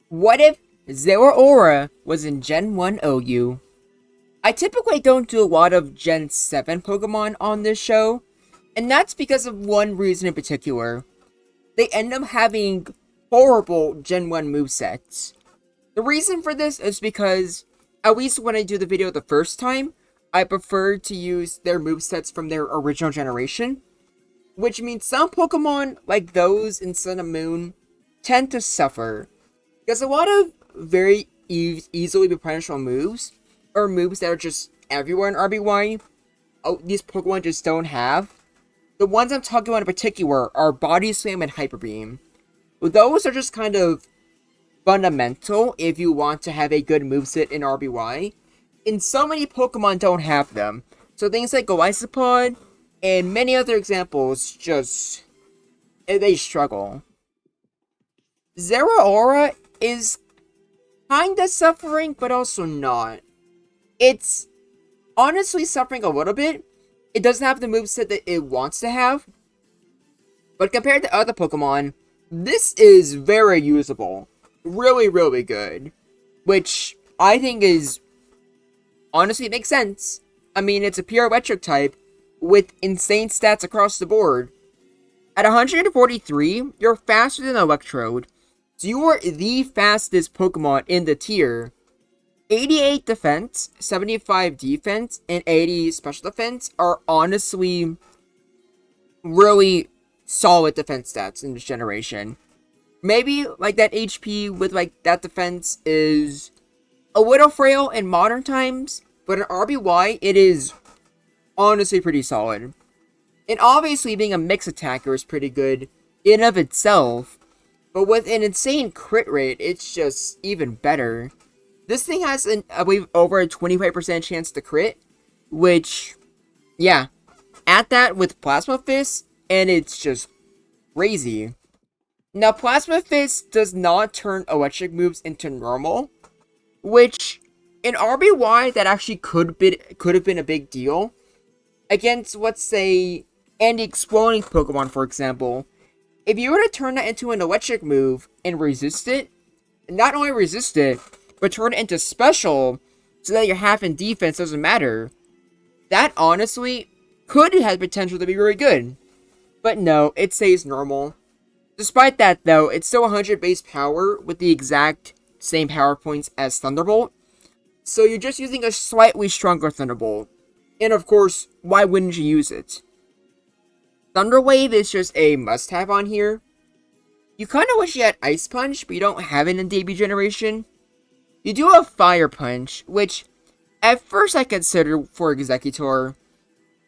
What if Zeraora was in Gen 1 OU? I typically don't do a lot of Gen 7 Pokemon on this show, and that's because of one reason in particular. They end up having horrible Gen 1 movesets. The reason for this is because, at least when I do the video the first time, I prefer to use their movesets from their original generation. Which means some Pokemon, like those in Sun and Moon, tend to suffer. Because a lot of very easily replenishable moves, or moves that are just everywhere in RBY, these Pokemon just don't have. The ones I'm talking about in particular are Body Slam and Hyper Beam. Those are just kind of fundamental if you want to have a good moveset in RBY. And so many Pokemon don't have them. So things like Golisopod and many other examples just, they struggle. Zeraora is kinda suffering, but also not. It's honestly suffering a little bit. It doesn't have the moveset that it wants to have. But compared to other Pokemon, this is very usable. Really, really good. Which I think is honestly makes sense. I mean, it's a pure electric type with insane stats across the board. At 143, you're faster than Electrode. So you are the fastest Pokemon in the tier. 88 defense, 75 defense, and 80 special defense are honestly really solid defense stats in this generation. Maybe like that HP with like that defense is a little frail in modern times, but in RBY it is honestly pretty solid. And obviously being a mix attacker is pretty good in of itself, but with an insane crit rate, it's just even better. This thing has, I believe, over a 25% chance to crit, which, yeah, at that with Plasma Fist, and it's just crazy. Now, Plasma Fist does not turn electric moves into normal, which, in RBY, that actually could have been a big deal. Against, let's say, any exploding Pokemon, for example. If you were to turn that into an electric move and resist it, not only resist it, but turn it into special, so that your half in defense doesn't matter, that honestly could have potential to be really good. But no, it stays normal. Despite that though, it's still 100 base power with the exact same power points as Thunderbolt. So you're just using a slightly stronger Thunderbolt. And of course, why wouldn't you use it? Thunder Wave is just a must-have on here. You kind of wish you had Ice Punch, but you don't have it in debut generation. You do have Fire Punch, which at first I considered for Executor,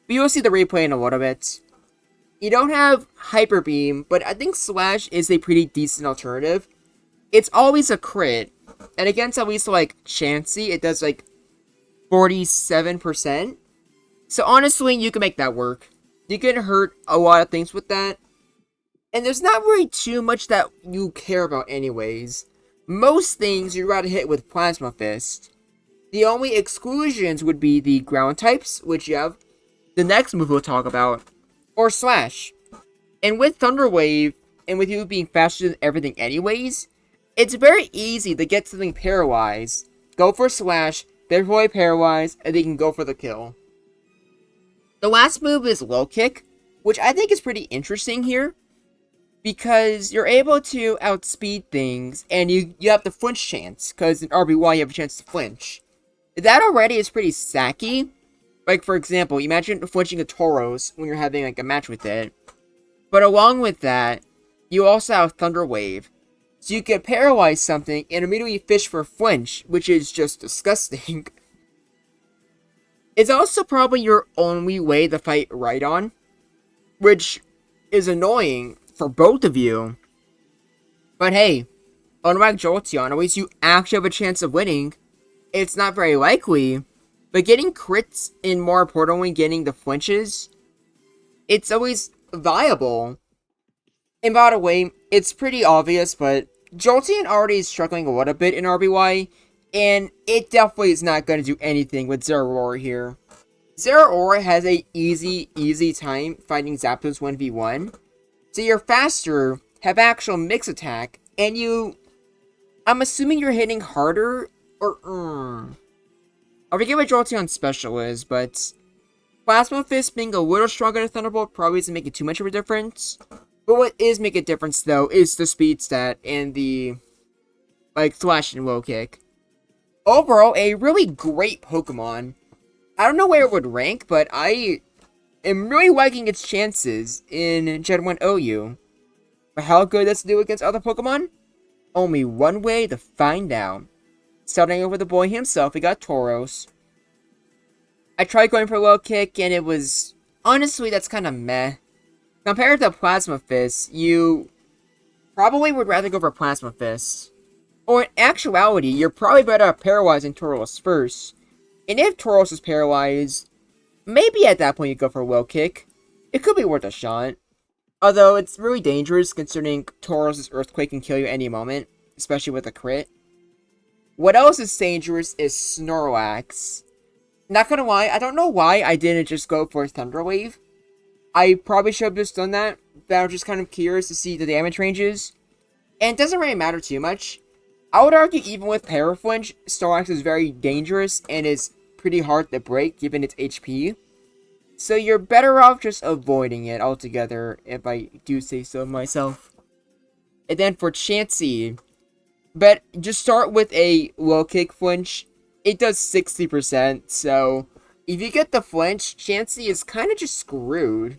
but you'll see the replay in a little bit. You don't have Hyper Beam, but I think Slash is a pretty decent alternative. It's always a crit, and against at least like Chansey, it does like 47%. So honestly, you can make that work. You can hurt a lot of things with that. And there's not really too much that you care about anyways. Most things you'd rather hit with Plasma Fist. The only exclusions would be the ground types, which you have the next move we'll talk about, or Slash. And with Thunder Wave, and with you being faster than everything anyways, it's very easy to get something paralyzed, go for Slash, therefore paralyzed, and they can go for the kill. The last move is Low Kick, which I think is pretty interesting here, because you're able to outspeed things, and you have the flinch chance, because in RBY you have a chance to flinch. That already is pretty sacky. Like, for example, imagine flinching a Tauros when you're having, like, a match with it. But along with that, you also have Thunder Wave. So you can paralyze something and immediately fish for flinch, which is just disgusting. It's also probably your only way to fight Rhydon, which is annoying for both of you. But hey, unlike Jolteon, at least you actually have a chance of winning. It's not very likely, but getting crits, and more importantly, getting the flinches, it's always viable. And by the way, it's pretty obvious, but Jolteon already is struggling a little bit in RBY, and it definitely is not going to do anything with Zeraora here. Zeraora has a easy time fighting Zapdos 1v1. So you're faster, have actual mix attack, and you I'm assuming you're hitting harder, or I forget what Jolteon on special is, but Plasma Fist being a little stronger than Thunderbolt probably isn't making too much of a difference. But what is making a difference, though, is the speed stat and the, like, Slash and Low Kick. Overall, a really great Pokemon. I don't know where it would rank, but I am really liking its chances in Gen 1 OU. But how good does it do against other Pokemon? Only one way to find out. Starting over the boy himself, we got Tauros. I tried going for a Low Kick, and it was... honestly, that's kind of meh. Compared to Plasma Fist, you probably would rather go for Plasma Fist. Or in actuality, you're probably better at paralyzing Tauros first. And if Tauros is paralyzed, maybe at that point you go for a Low Kick. It could be worth a shot. Although, it's really dangerous considering Tauros' Earthquake can kill you any moment, especially with a crit. What else is dangerous is Snorlax. Not gonna lie, I don't know why I didn't just go for Thunder Wave. I probably should have just done that, but I was just kind of curious to see the damage ranges. And it doesn't really matter too much. I would argue even with Paraflinch, Snorlax is very dangerous and is pretty hard to break given its HP. So you're better off just avoiding it altogether, if I do say so myself. And then for Chansey, but just start with a Low Kick flinch. It does 60%, so if you get the flinch, Chansey is kind of just screwed.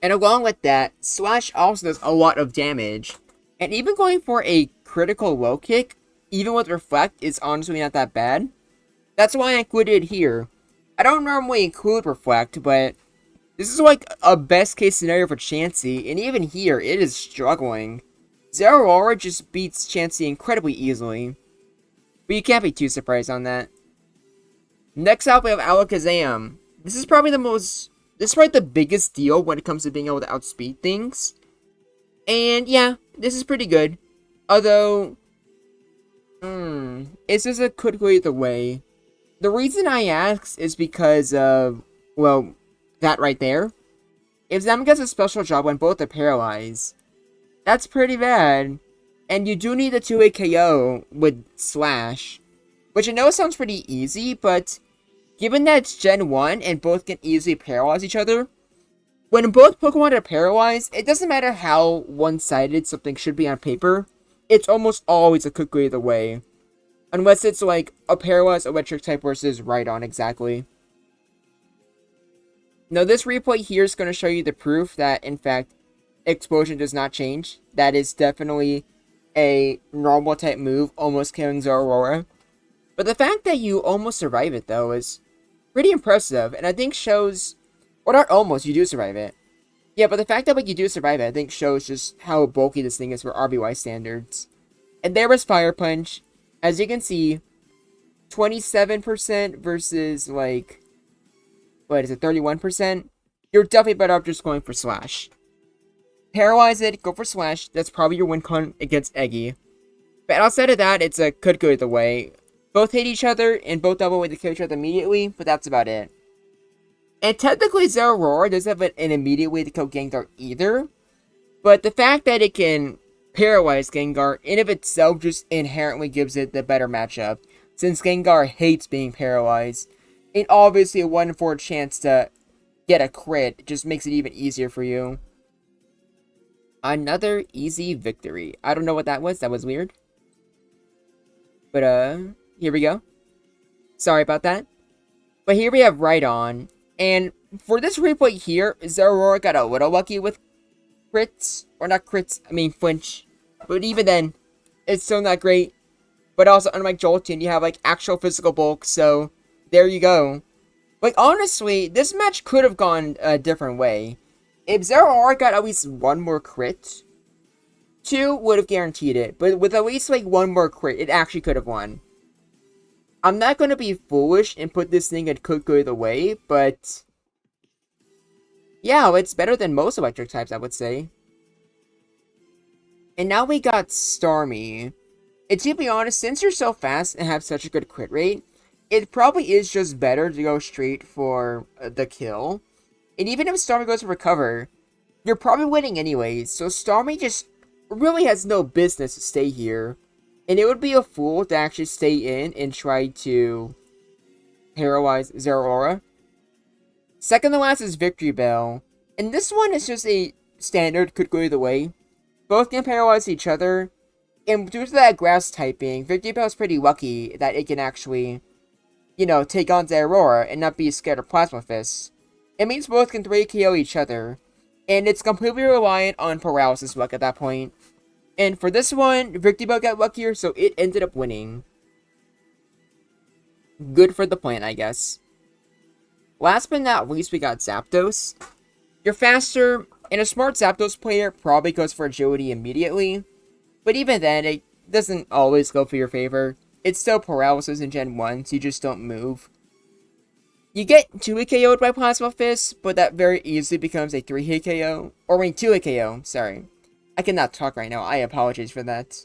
And along with that, Slash also does a lot of damage. And even going for a critical Low Kick, even with Reflect, is honestly not that bad. That's why I included it here. I don't normally include Reflect, but this is like a best case scenario for Chansey, and even here, it is struggling. Zeraora just beats Chansey incredibly easily. But you can't be too surprised on that. Next up, we have Alakazam. This is probably the biggest deal when it comes to being able to outspeed things. And yeah, this is pretty good. Although, it's just a could go either way. The reason I ask is because of, well, that right there. If Zam gets a special job when both are paralyzed, that's pretty bad. And you do need a 2-way KO with Slash. Which I know sounds pretty easy, but given that it's Gen 1 and both can easily paralyze each other, when both Pokemon are paralyzed, it doesn't matter how one-sided something should be on paper. It's almost always a could go either way. Unless it's like a paralyzed electric type versus Rhydon exactly. Now this replay here is going to show you the proof that, in fact, Explosion does not change. That is definitely a normal type move, almost killing Zeraora. But the fact that you almost survive it, though, is pretty impressive, and I think shows... or not almost, you do survive it. Yeah, but the fact that you do survive it, I think shows just how bulky this thing is for RBY standards. And there was Fire Punch. As you can see, 27% versus, like... what is it, 31%? You're definitely better off just going for Slash. Paralyze it, go for Slash. That's probably your win con against Eggy. But outside of that, it's a could go either way. Both hit each other, and both double way to kill each other immediately, but that's about it. And technically, Zeraora doesn't have an immediate way to kill Gengar either. But the fact that it can paralyze Gengar in of itself just inherently gives it the better matchup. Since Gengar hates being paralyzed. And obviously a 1 in 4 chance to get a crit just makes it even easier for you. Another easy victory. I don't know what that was. That was weird. But, here we go. Sorry about that. But here we have Rhydon. And for this replay here, Zeraora got a little lucky with crits. Or not crits, I mean flinch. But even then, it's still not great. But also, unlike Jolteon, you have, like, actual physical bulk. So, there you go. Like, honestly, this match could have gone a different way. If Zeraora got at least one more crit, 2 would have guaranteed it. But with at least, like, one more crit, it actually could have won. I'm not going to be foolish and put this thing at could go either way, but... yeah, it's better than most electric types, I would say. And now we got Starmie. And to be honest, since you're so fast and have such a good crit rate, it probably is just better to go straight for the kill. And even if Starmie goes to recover, you're probably winning anyways. So Starmie just really has no business to stay here. And it would be a fool to actually stay in and try to paralyze Zeraora. Second to last is Victory Bell. And this one is just a standard, could go either way. Both can paralyze each other. And due to that grass typing, Victory Bell is pretty lucky that it can actually, you know, take on Zeraora and not be scared of Plasma Fists. It means both can 3KO each other. And it's completely reliant on paralysis luck at that point. And for this one, Victory Bell got luckier, so it ended up winning. Good for the plant, I guess. Last but not least, we got Zapdos. You're faster, and a smart Zapdos player probably goes for agility immediately. But even then, it doesn't always go for your favor. It's still paralysis in Gen 1, so you just don't move. You get 2-hit KO'd by Plasma Fist, but that very easily becomes a 3-hit KO. Or 2-hit KO, sorry. I cannot talk right now, I apologize for that.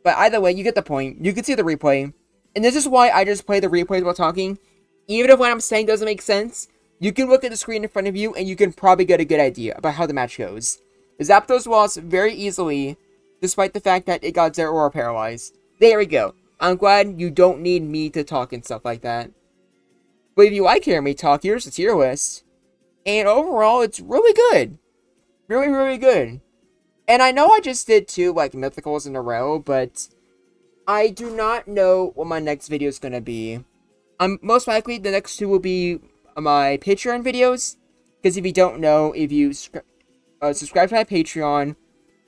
But either way, you get the point. You can see the replay. And this is why I just play the replays while talking. Even if what I'm saying doesn't make sense, you can look at the screen in front of you and you can probably get a good idea about how the match goes. Zapdos lost very easily, despite the fact that it got Zeraora paralyzed. There we go. I'm glad you don't need me to talk and stuff like that. But if you like hearing me talk, here's the tier list. And overall, it's really good. Really, really good. And I know I just did 2, like, mythicals in a row, but I do not know what my next video is going to be. Most likely, the next 2 will be my Patreon videos. Because if you don't know, if you subscribe to my Patreon,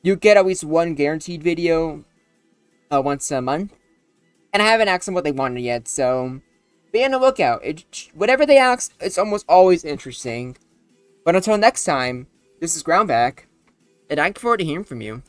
you get at least 1 guaranteed video once a month. And I haven't asked them what they wanted yet, so be on the lookout. Whatever they ask, it's almost always interesting. But until next time, this is Groundback, and I look forward to hearing from you.